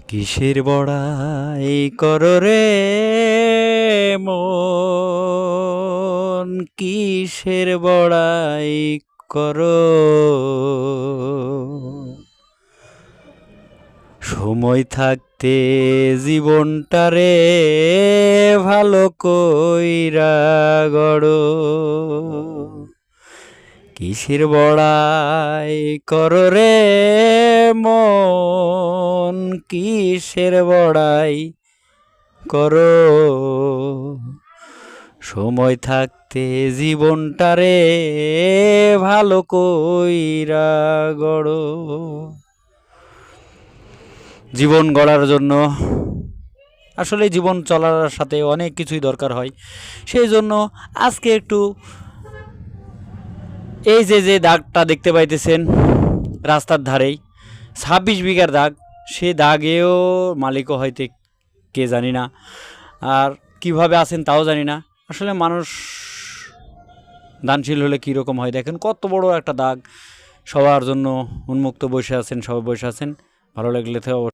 কিসের বড়াই করো রে মন, কিসের বড়াই করো। সময় থাকতে জীবনটারে ভালো কইরা গড়ো। কিসের বড়াই করো রে মন, কিসের বড়াই করো। সময় থাকতে জীবনটারে ভালো কইরা গড়ো। জীবন গড়ার জন্য আসলে জীবন চলার সাথে অনেক কিছুই দরকার হয়। সেই জন্য আজকে একটু এই যে দাগটা দেখতে পাইতেছেন রাস্তার ধারেই 26 বিঘার দাগ, সে দাগেও মালিকও হয়তো কে জানি না, আর কিভাবে আছেন তাও জানি না। আসলে মানুষ দানশীল হলে কীরকম হয় দেখেন, কত বড় একটা দাগ। সবার জন্য উন্মুক্ত বসে আছেন, সবাই বসে আছেন। ভালো লাগলে তো